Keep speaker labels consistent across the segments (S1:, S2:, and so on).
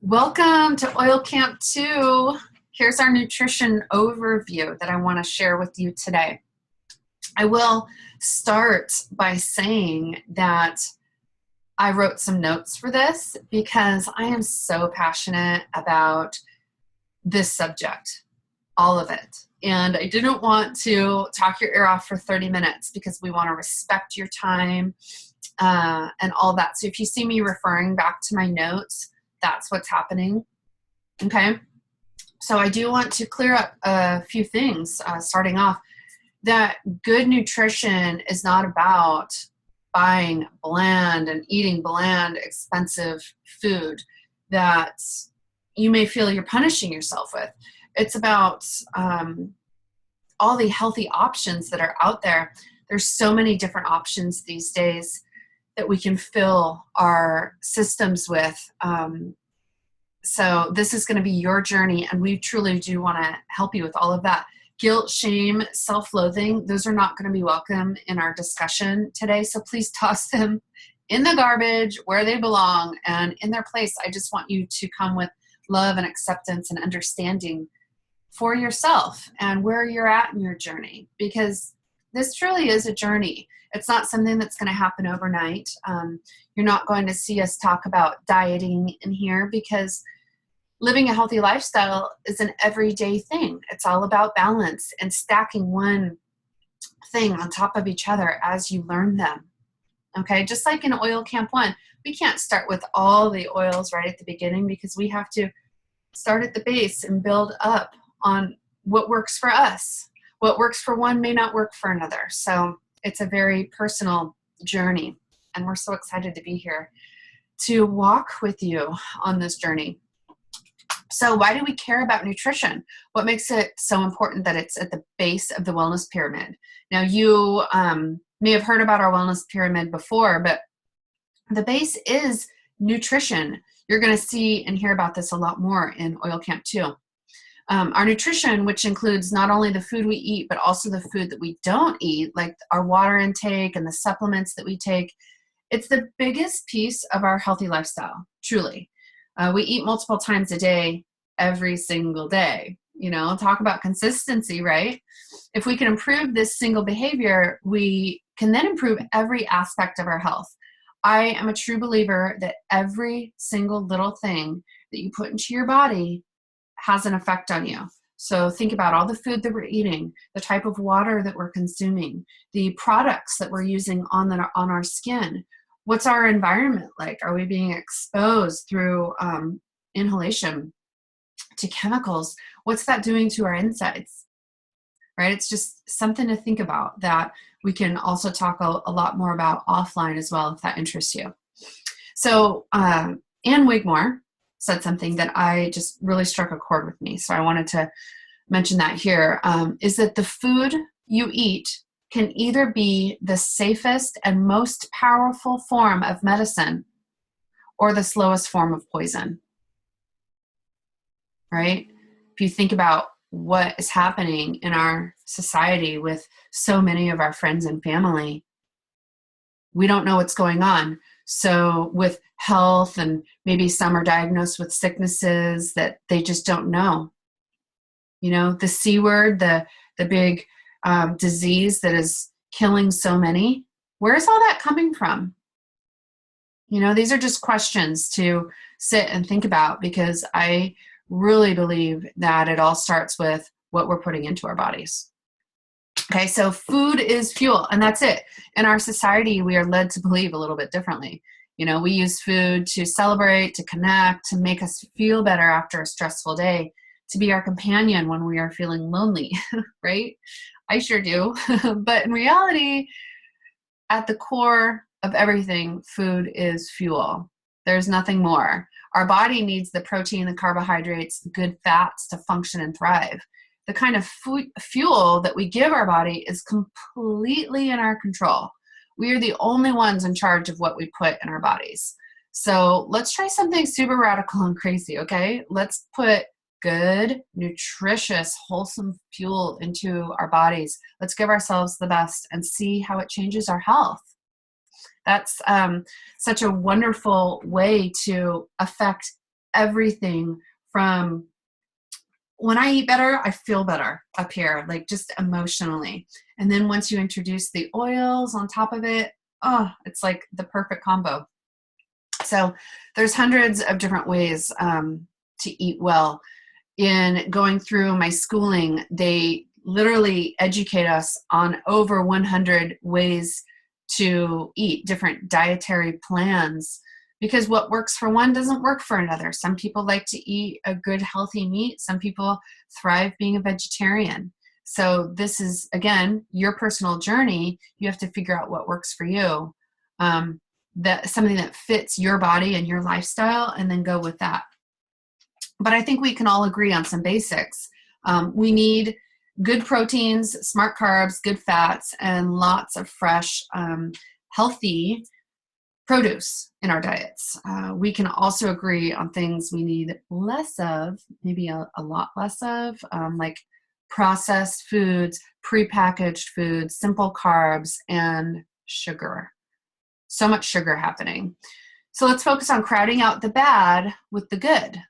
S1: Welcome to Oil Camp 2. Here's our nutrition overview that I want to share with you today. I will start by saying that I wrote some notes for this because I am so passionate about this subject, all of it. And I didn't want to talk your ear off for 30 minutes because we want to respect your time and all that. So if you see me referring back to my notes, that's what's happening. Okay. So I do want to clear up a few things starting off. That good nutrition is not about buying bland and eating bland, expensive food that you may feel you're punishing yourself with. It's about all the healthy options that are out there. There's so many different options these days that we can fill our systems with. So this is going to be your journey, and we truly do want to help you with all of that. Guilt, shame, self-loathing, those are not going to be welcome in our discussion today. So please toss them in the garbage where they belong and in their place. I just want you to come with love and acceptance and understanding for yourself and where you're at in your journey, because this truly is a journey. It's not something that's going to happen overnight. You're not going to see us talk about dieting in here because living a healthy lifestyle is an everyday thing. It's all about balance and stacking one thing on top of each other as you learn them. Okay, just like in Oil Camp 1, we can't start with all the oils right at the beginning because we have to start at the base and build up on what works for us. What works for one may not work for another. So it's a very personal journey, and we're so excited to be here to walk with you on this journey. So why do we care about nutrition? What makes it so important that it's at the base of the wellness pyramid? Now, you may have heard about our wellness pyramid before, but the base is nutrition. You're going to see and hear about this a lot more in Oil Camp 2. Our nutrition, which includes not only the food we eat, but also the food that we don't eat, like our water intake and the supplements that we take, it's the biggest piece of our healthy lifestyle, truly. We eat multiple times a day, every single day. You know, talk about consistency, right? If we can improve this single behavior, we can then improve every aspect of our health. I am a true believer that every single little thing that you put into your body has an effect on you. So think about all the food that we're eating, the type of water that we're consuming, the products that we're using on our skin. What's our environment like? Are we being exposed through inhalation to chemicals? What's that doing to our insides? Right? It's just something to think about that we can also talk a lot more about offline as well, if that interests you. So Ann Wigmore said something that I just really struck a chord with me. So I wanted to mention that here, is that the food you eat can either be the safest and most powerful form of medicine or the slowest form of poison, right? If you think about what is happening in our society with so many of our friends and family, we don't know what's going on. So with health, and maybe some are diagnosed with sicknesses that they just don't know. You know, the C word, the big disease that is killing so many. Where's all that coming from? You know, these are just questions to sit and think about, because I really believe that it all starts with what we're putting into our bodies. Okay, so food is fuel, and that's it. In our society, we are led to believe a little bit differently. You know, we use food to celebrate, to connect, to make us feel better after a stressful day, to be our companion when we are feeling lonely, right? I sure do. But in reality, at the core of everything, food is fuel. There's nothing more. Our body needs the protein, the carbohydrates, the good fats to function and thrive. The kind of fuel that we give our body is completely in our control. We are the only ones in charge of what we put in our bodies. So let's try something super radical and crazy, okay? Let's put good, nutritious, wholesome fuel into our bodies. Let's give ourselves the best and see how it changes our health. That's such a wonderful way to affect everything from when I eat better, I feel better up here, like just emotionally. And then once you introduce the oils on top of it, oh, it's like the perfect combo. So there's hundreds of different ways to eat well. In going through my schooling, they literally educate us on over 100 ways to eat, different dietary plans, because what works for one doesn't work for another. Some people like to eat a good, healthy meat. Some people thrive being a vegetarian. So this is, again, your personal journey. You have to figure out what works for you, that something that fits your body and your lifestyle, and then go with that. But I think we can all agree on some basics. We need good proteins, smart carbs, good fats, and lots of fresh, healthy produce in our diets. We can also agree on things we need less of, maybe a lot less of, like processed foods, prepackaged foods, simple carbs, and sugar. So much sugar happening. So let's focus on crowding out the bad with the good.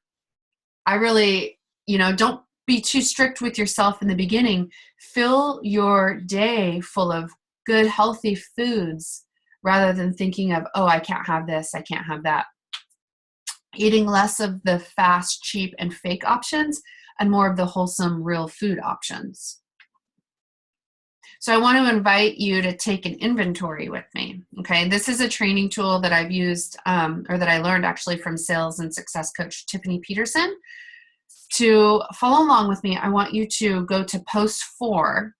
S1: I really, don't be too strict with yourself in the beginning. Fill your day full of good, healthy foods rather than thinking of, oh, I can't have this, I can't have that. Eating less of the fast, cheap, and fake options and more of the wholesome, real food options. So I want to invite you to take an inventory with me. Okay, this is a training tool that I've used, or that I learned actually from sales and success coach Tiffany Peterson. To follow along with me, I want you to go to post 4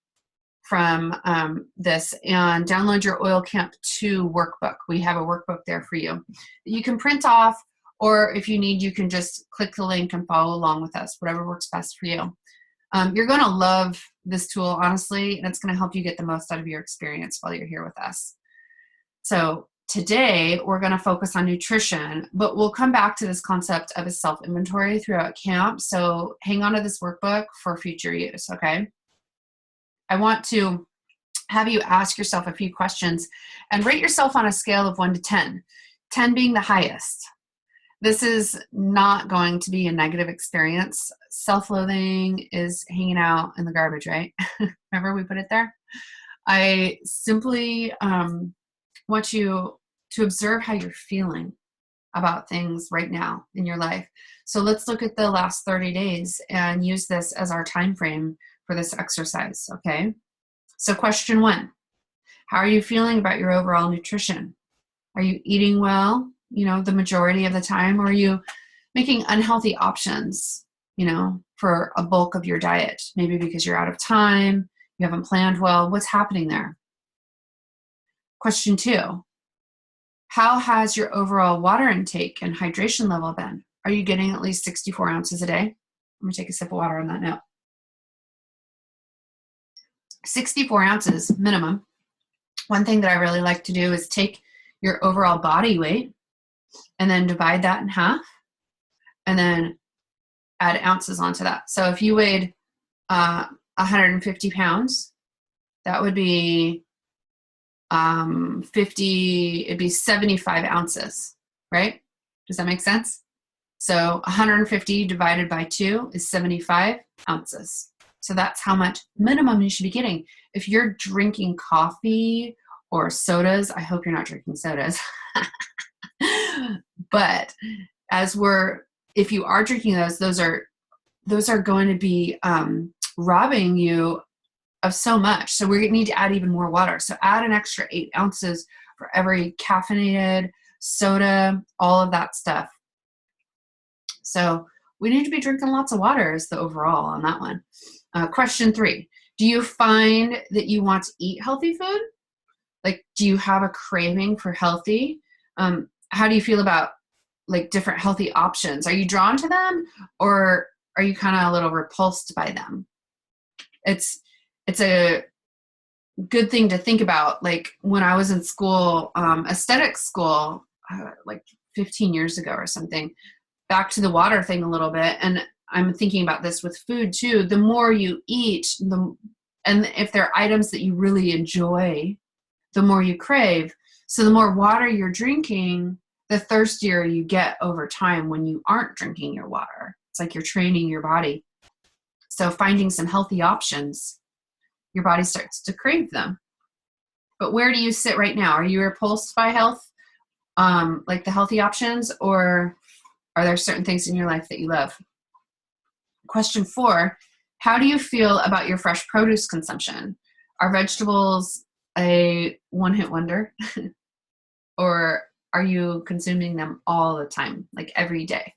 S1: from this and download your Oil Camp 2 workbook. We have a workbook there for you. You can print off, or if you need, you can just click the link and follow along with us, whatever works best for you. You're going to love this tool, honestly, and it's going to help you get the most out of your experience while you're here with us. So today, we're going to focus on nutrition, but we'll come back to this concept of a self-inventory throughout camp. So hang on to this workbook for future use, okay? I want to have you ask yourself a few questions and rate yourself on a scale of 1 to 10, 10 being the highest. This is not going to be a negative experience. Self-loathing is hanging out in the garbage, right? Remember we put it there? I simply want you to observe how you're feeling about things right now in your life. So let's look at the last 30 days and use this as our time frame for this exercise, okay? So question 1, how are you feeling about your overall nutrition? Are you eating well, the majority of the time, or are you making unhealthy options, for a bulk of your diet? Maybe because you're out of time, you haven't planned well. What's happening there? Question 2, how has your overall water intake and hydration level been? Are you getting at least 64 ounces a day? I'm going to take a sip of water on that note. 64 ounces minimum. One thing that I really like to do is take your overall body weight and then divide that in half and then add ounces onto that. So if you weighed 150 pounds, that would be it'd be 75 ounces, right? Does that make sense? So 150 divided by 2 is 75 ounces. So that's how much minimum you should be getting. If you're drinking coffee or sodas, I hope you're not drinking sodas. But if you are drinking those are going to be robbing you of so much. So we need to add even more water. So add an extra 8 ounces for every caffeinated soda, all of that stuff. So we need to be drinking lots of water is the overall on that one. Question 3, do you find that you want to eat healthy food? Like, do you have a craving for healthy? How do you feel about like different healthy options? Are you drawn to them, or are you kind of a little repulsed by them? It's a good thing to think about. Like when I was in school, aesthetic school, like 15 years ago or something, back to the water thing a little bit. And I'm thinking about this with food too. The more you eat, and if there are items that you really enjoy, the more you crave. So the more water you're drinking, the thirstier you get over time when you aren't drinking your water. It's like you're training your body. So finding some healthy options, your body starts to crave them. But where do you sit right now? Are you repulsed by health, like the healthy options, or are there certain things in your life that you love? Question 4, how do you feel about your fresh produce consumption? Are vegetables a one-hit wonder? Or are you consuming them all the time, like every day?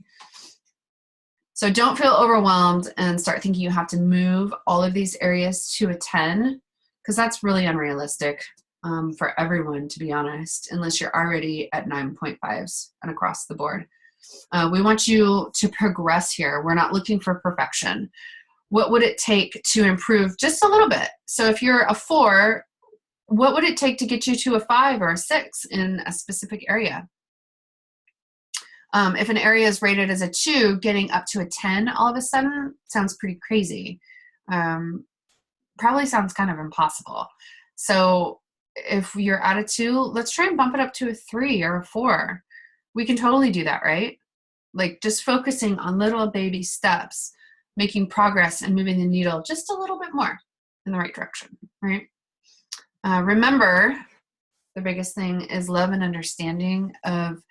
S1: So don't feel overwhelmed and start thinking you have to move all of these areas to a 10, because that's really unrealistic for everyone, to be honest, unless you're already at 9.5s and across the board. We want you to progress here. We're not looking for perfection. What would it take to improve just a little bit? So if you're a 4, what would it take to get you to a 5 or a 6 in a specific area? If an area is rated as a 2, getting up to a 10 all of a sudden sounds pretty crazy. Probably sounds kind of impossible. So if you're at a 2, let's try and bump it up to a 3 or a 4. We can totally do that, right? Like just focusing on little baby steps, making progress and moving the needle just a little bit more in the right direction, right? Remember, the biggest thing is love and understanding of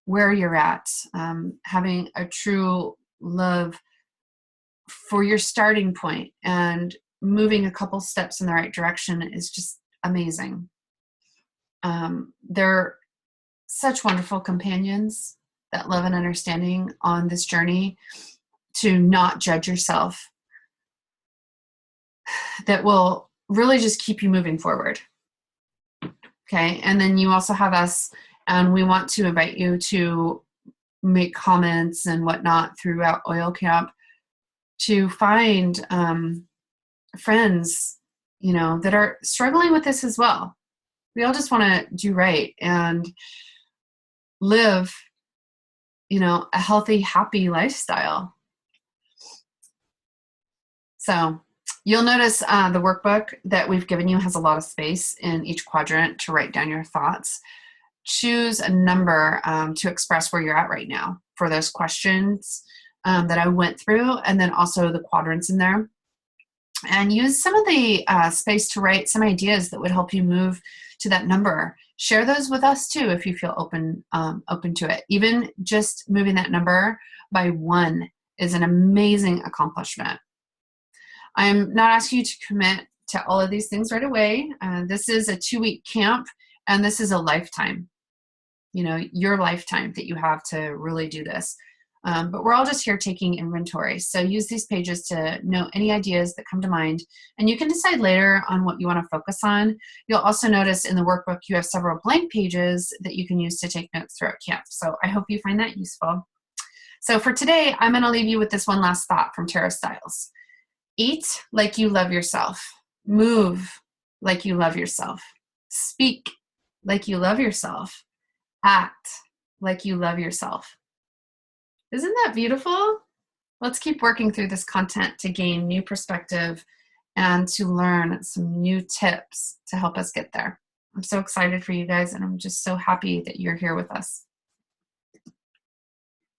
S1: where you're at. Having a true love for your starting point and moving a couple steps in the right direction is just amazing. They're such wonderful companions, that love and understanding on this journey to not judge yourself, that will really just keep you moving forward. Okay, and then you also have us, and we want to invite you to make comments and whatnot throughout Oil Camp to find friends, that are struggling with this as well. We all just want to do right and live, a healthy, happy lifestyle. So you'll notice the workbook that we've given you has a lot of space in each quadrant to write down your thoughts. Choose a number to express where you're at right now for those questions that I went through, and then also the quadrants in there. And use some of the space to write some ideas that would help you move to that number. Share those with us too if you feel open to it. Even just moving that number by 1 is an amazing accomplishment. I'm not asking you to commit to all of these things right away. This is a 2-week camp, and this is a lifetime. Your lifetime that you have to really do this. But we're all just here taking inventory. So use these pages to note any ideas that come to mind, and you can decide later on what you want to focus on. You'll also notice in the workbook you have several blank pages that you can use to take notes throughout camp. So I hope you find that useful. So for today, I'm going to leave you with this one last thought from Tara Stiles. Eat like you love yourself. Move like you love yourself. Speak like you love yourself. Act like you love yourself. Isn't that beautiful? Let's keep working through this content to gain new perspective and to learn some new tips to help us get there. I'm so excited for you guys, and I'm just so happy that you're here with us.